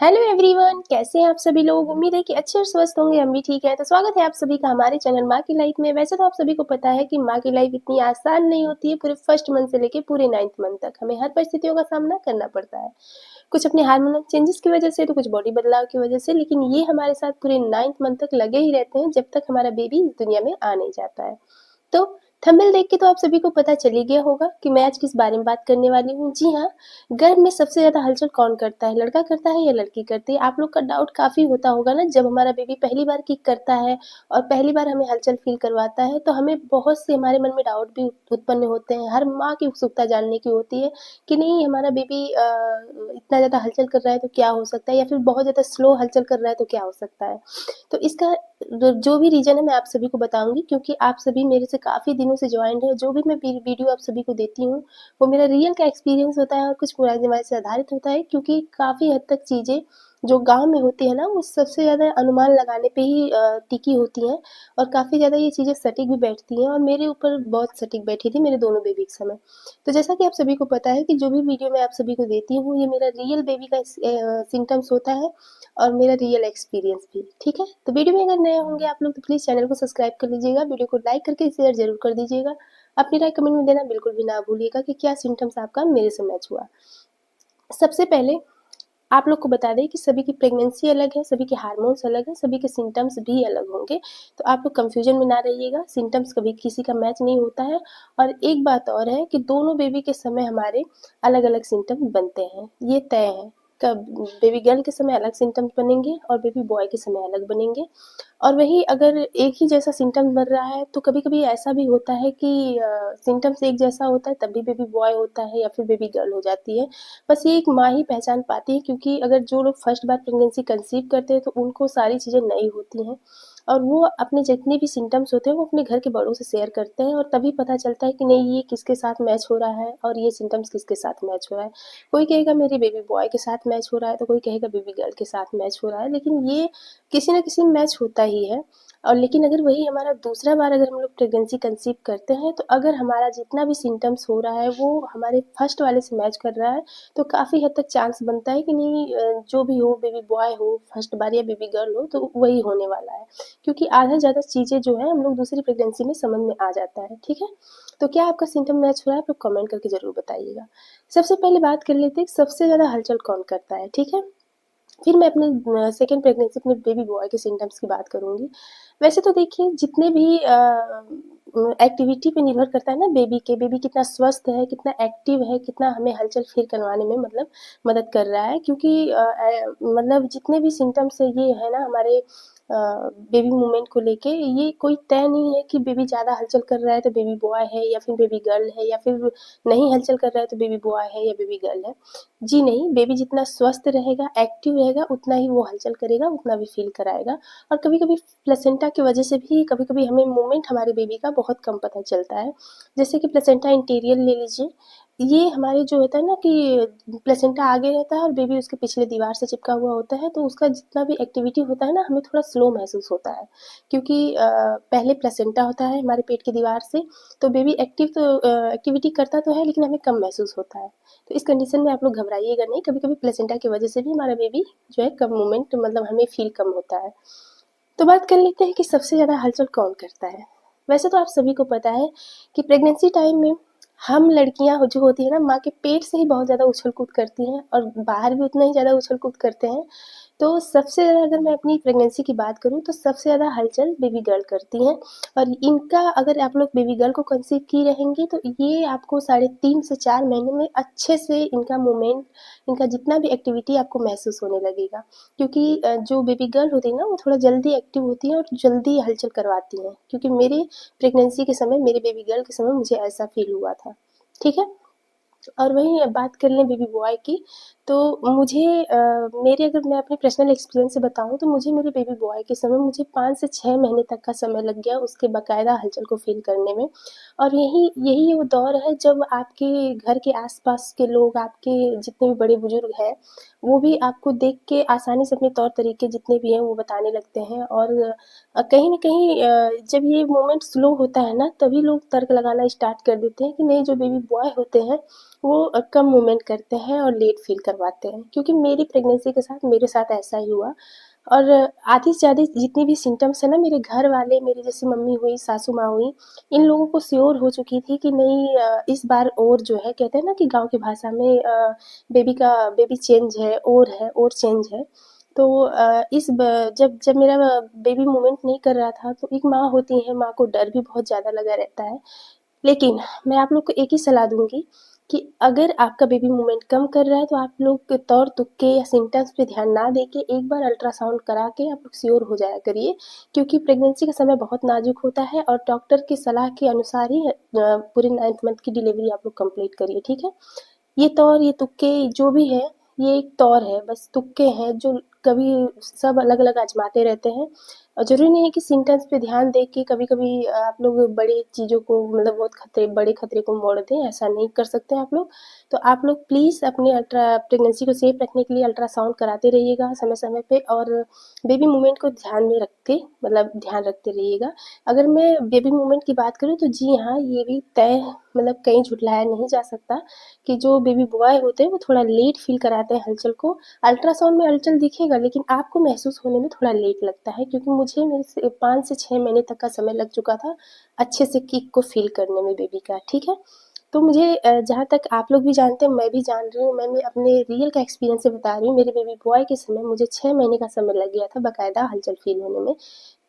Hello everyone, कैसे हैं आप सभी लोग। उम्मीद है कि अच्छे और स्वस्थ होंगे। हम भी ठीक है। तो स्वागत है आप सभी का हमारे चैनल माँ की लाइफ में। वैसे तो आप सभी को पता है कि माँ की लाइफ इतनी आसान नहीं होती है। पूरे फर्स्ट मंथ से लेके पूरे 9th मंथ तक हमें हर परिस्थितियों का सामना करना पड़ता है, कुछ अपने हार्मोनल चेंजेस की वजह से, तो कुछ बॉडी बदलाव की वजह से। लेकिन ये हमारे साथ पूरे 9th मंथ तक लगे ही रहते हैं, जब तक हमारा बेबी इस दुनिया में आ नहीं जाता है। तो थंबनेल देख के तो आप सभी को पता चल ही गया होगा कि मैं आज किस बारे में बात करने वाली हूँ। जी हाँ, गर्भ में सबसे ज़्यादा हलचल कौन करता है, लड़का करता है या लड़की करती है। आप लोग का डाउट काफ़ी होता होगा ना, जब हमारा बेबी पहली बार किक करता है और पहली बार हमें हलचल फील करवाता है, तो हमें बहुत से हमारे मन में डाउट भी उत्पन्न होते हैं। हर माँ की उत्सुकता जानने की होती है कि नहीं, हमारा बेबी इतना ज़्यादा हलचल कर रहा है तो क्या हो सकता है, या फिर बहुत ज़्यादा स्लो हलचल कर रहा है तो क्या हो सकता है। तो इसका जो भी रीज़न है मैं आप सभी को बताऊँगी, क्योंकि आप सभी मेरे से काफ़ी दिनों से जॉइंड है। जो भी मैं वीडियो आप सभी को देती हूँ, वो मेरा रियल का एक्सपीरियंस होता है और कुछ पुरानी रिवाज से आधारित होता है, क्योंकि काफ़ी हद तक चीज़ें जो गाँव में होती है ना, वो सबसे ज़्यादा अनुमान लगाने पे ही टिकी होती हैं, और काफ़ी ज़्यादा ये चीज़ें सटीक भी बैठती हैं, और मेरे ऊपर बहुत सटीक बैठी थी मेरे दोनों बेबी के समय। तो जैसा कि आप सभी को पता है कि जो भी वीडियो मैं आप सभी को देती हूँ, ये मेरा रियल बेबी का सिम्टम्स होता है और मेरा रियल एक्सपीरियंस भी, ठीक है। तो वीडियो में अगर नए होंगे आप लोग, तो प्लीज़ चैनल को सब्सक्राइब कर लीजिएगा, वीडियो को लाइक करके शेयर जरूर कर दीजिएगा। अपनी राय कमेंट में देना बिल्कुल भी ना भूलिएगा कि क्या सिम्टम्स आपका मेरे से मैच हुआ। सबसे पहले आप लोग को बता दें कि सभी की प्रेगनेंसी अलग है, सभी के हार्मोन्स अलग हैं, सभी के सिम्टम्स भी अलग होंगे। तो आप लोग कंफ्यूजन में ना रहिएगा, सिम्टम्स कभी किसी का मैच नहीं होता है। और एक बात और है कि दोनों बेबी के समय हमारे अलग अलग सिम्टम बनते हैं, ये तय है। कब बेबी गर्ल के समय अलग सिम्टम्स बनेंगे और बेबी बॉय के समय अलग बनेंगे। और वही अगर एक ही जैसा सिम्टम्स बन रहा है, तो कभी-कभी ऐसा भी होता है कि सिम्टम्स एक जैसा होता है, तब भी बेबी बॉय होता है या फिर बेबी गर्ल हो जाती है। बस ये एक माँ ही पहचान पाती है, क्योंकि अगर जो लोग फर्स्ट बार प्रेगनेंसी कंसीव करते हैं, तो उनको सारी चीज़ें नई होती हैं, और वो अपने जितने भी सिम्टम्स होते हैं, वो अपने घर के बड़ों से शेयर करते हैं, और तभी पता चलता है कि नहीं, ये किसके साथ मैच हो रहा है और ये सिम्टम्स किसके साथ मैच हो रहा है। कोई कहेगा मेरे बेबी बॉय के साथ मैच हो रहा है, तो कोई कहेगा बेबी गर्ल के साथ मैच हो रहा है, लेकिन ये किसी न किसी में मैच होता ही है। और लेकिन अगर वही हमारा दूसरा बार अगर हम लोग प्रेगनेंसी कंसीव करते हैं, तो अगर हमारा जितना भी सिम्टम्स हो रहा है वो हमारे फर्स्ट वाले से मैच कर रहा है, तो काफ़ी हद तक चांस बनता है कि नहीं, जो भी हो, बेबी बॉय हो फर्स्ट बार या बेबी गर्ल हो, तो वही होने वाला है। क्योंकि आधा ज़्यादा चीज़ें जो है हम लोग दूसरी प्रेगनेंसी में समझ में आ जाता है, ठीक है। तो क्या आपका सिम्टम मैच हो रहा है, आप लोग कमेंट करके ज़रूर बताइएगा। सबसे पहले बात कर लेते हैं सबसे ज़्यादा हलचल कौन करता है, ठीक है। फिर मैं अपने सेकंड प्रेगनेंसी अपने बेबी बॉय के सिम्टम्स की बात करूँगी। वैसे तो देखिए, जितने भी एक्टिविटी पे निर्भर करता है ना बेबी कितना स्वस्थ है, कितना एक्टिव है, कितना हमें हलचल फील करवाने में मतलब मदद कर रहा है। क्योंकि मतलब जितने भी सिम्टम्स ये है ना हमारे बेबी मूवमेंट को लेके, ये कोई तय नहीं है कि बेबी ज़्यादा हलचल कर रहा है तो बेबी बॉय है या फिर बेबी गर्ल है, या फिर नहीं हलचल कर रहा है तो बेबी बॉय है या बेबी गर्ल है। जी नहीं, बेबी जितना स्वस्थ रहेगा, एक्टिव रहेगा, उतना ही वो हलचल करेगा, उतना भी फील कराएगा। और कभी-कभी प्लेसेंटा की वजह से भी कभी-कभी हमें मूवमेंट हमारे बेबी का बहुत कम पता चलता है। जैसे कि प्लेसेंटा इंटीरियर ले लीजिए, ये हमारे जो होता है ना कि प्लेसेंटा आगे रहता है और बेबी उसके पिछले दीवार से चिपका हुआ होता है, तो उसका जितना भी एक्टिविटी होता है ना, हमें थोड़ा स्लो महसूस होता है। क्योंकि पहले प्लेसेंटा होता है हमारे पेट की दीवार से, तो बेबी एक्टिविटी करता तो है, लेकिन हमें कम महसूस होता है। तो इस कंडीशन में आप लोग घबराइएगा नहीं, कभी-कभी प्लेसेंटा की वजह से भी हमारा बेबी जो है कम मूवमेंट मतलब हमें फील कम होता है। तो बात कर लेते हैं कि सबसे ज़्यादा हलचल कौन करता है। वैसे तो आप सभी को पता है कि प्रेगनेंसी टाइम में हम लड़कियां जो होती है ना, माँ के पेट से ही बहुत ज़्यादा उछल कूद करती हैं, और बाहर भी उतना ही ज़्यादा उछल कूद करते हैं। तो सबसे ज़्यादा अगर मैं अपनी प्रेगनेंसी की बात करूँ, तो सबसे ज़्यादा हलचल बेबी गर्ल करती हैं। और इनका अगर आप लोग बेबी गर्ल को कंसीव की रहेंगी, तो ये आपको 3.5 से 4 महीने में अच्छे से इनका मूवमेंट, इनका जितना भी एक्टिविटी आपको महसूस होने लगेगा। क्योंकि जो बेबी गर्ल होती है ना, वो थोड़ा जल्दी एक्टिव होती हैं और जल्दी हलचल करवाती हैं। क्योंकि मेरे प्रेगनेंसी के समय, मेरे बेबी गर्ल के समय मुझे ऐसा फील हुआ था, ठीक है। और वहीं अब बात कर लें बेबी बॉय की, तो मुझे मेरे अगर मैं अपने पर्सनल एक्सपीरियंस से बताऊँ, तो मुझे मेरे बेबी बॉय के समय मुझे 5 से 6 महीने तक का समय लग गया उसके बाकायदा हलचल को फ़ील करने में। और यही यही वो दौर है जब आपके घर के आस-पास के लोग, आपके जितने भी बड़े-बुजुर्ग हैं, वो भी आपको देख के आसानी से अपने तौर-तरीके जितने भी हैं वो बताने लगते हैं। और कहीं न कहीं जब ये मोमेंट स्लो होता है ना, तभी लोग तर्क लगाना स्टार्ट कर देते हैं कि नहीं, जो बेबी बॉय होते हैं वो कम मूवमेंट करते हैं और लेट फील करवाते हैं, क्योंकि मेरी प्रेगनेंसी के साथ मेरे साथ ऐसा ही हुआ। और आधी से ज़्यादा जितनी भी सिम्टम्स है ना, मेरे घर वाले, मेरी जैसे मम्मी हुई, सासू माँ हुई, इन लोगों को श्योर हो चुकी थी कि नहीं, इस बार और जो है, कहते हैं ना कि गांव की भाषा में बेबी चेंज है, और चेंज है। तो जब जब मेरा बेबी मूवमेंट नहीं कर रहा था, तो एक माँ होती है, माँ को डर भी बहुत ज़्यादा लगा रहता है। लेकिन मैं आप लोग को एक ही सलाह दूँगी कि अगर आपका बेबी मूवमेंट कम कर रहा है, तो आप लोग तौर तुक्के या सिम्पटम्स पे ध्यान ना दे के एक बार अल्ट्रासाउंड करा के आप लोग श्योर हो जाया करिए, क्योंकि प्रेगनेंसी का समय बहुत नाजुक होता है और डॉक्टर की सलाह के अनुसार ही पूरे 9th मंथ की डिलीवरी आप लोग कंप्लीट करिए, ठीक है? ये तौर, ये तुक्के जो भी है, ये एक तौर है, बस तुक्के हैं जो कभी सब अलग-अलग आज़माते रहते हैं। और ज़रूरी नहीं है कि सिम्पटम्स पे ध्यान दे के कभी-कभी आप लोग बड़ी चीज़ों को, मतलब बहुत बड़े खतरे को मोड़ दें, ऐसा नहीं कर सकते आप लोग। तो आप लोग प्लीज़ अपने प्रेगनेंसी को सेफ रखने के लिए अल्ट्रासाउंड कराते रहिएगा समय-समय पे, और बेबी मूवमेंट को ध्यान में रख के, मतलब ध्यान रखते रहिएगा। अगर मैं बेबी मूवमेंट की बात करूँ, तो जी हाँ, ये भी तय, मतलब कहीं झुठलाया नहीं जा सकता कि जो बेबी बॉय होते हैं वो थोड़ा लेट फील कराते हैं हलचल को। अल्ट्रासाउंड में हलचल दिखेगा, लेकिन आपको महसूस होने में थोड़ा लेट लगता है, क्योंकि मुझे मेरे से 5 से 6 महीने तक का समय लग चुका था अच्छे से किक को फील करने में बेबी का, ठीक है? तो मुझे जहाँ तक आप लोग भी जानते हैं, मैं भी जान रही हूँ, मैं अपने रियल का एक्सपीरियंस से बता रही हूँ। मेरे बेबी बॉय के समय मुझे 6 महीने का समय लग गया था बाकायदा हलचल फील होने में।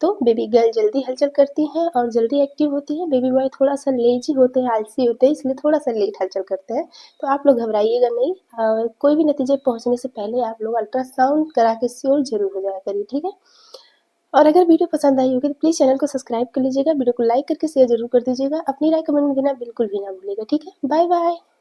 तो बेबी गर्ल जल्दी हलचल करती हैं और जल्दी एक्टिव होती है, बेबी बॉय थोड़ा-सा लेज़ी होते हैं, आलसी होते हैं, इसलिए थोड़ा-सा लेट हलचल करते हैं। तो आप लोग घबराइएगा नहीं, कोई भी नतीजे पहुँचने से पहले आप लोग अल्ट्रासाउंड करा के श्योर ज़रूर हो जाया करिए, ठीक है? और अगर वीडियो पसंद आई होगी तो प्लीज़ चैनल को सब्सक्राइब कर लीजिएगा, वीडियो को लाइक करके शेयर ज़रूर कर दीजिएगा, अपनी राय कमेंट में देना बिल्कुल भी ना भूलिएगा, ठीक है? Bye bye.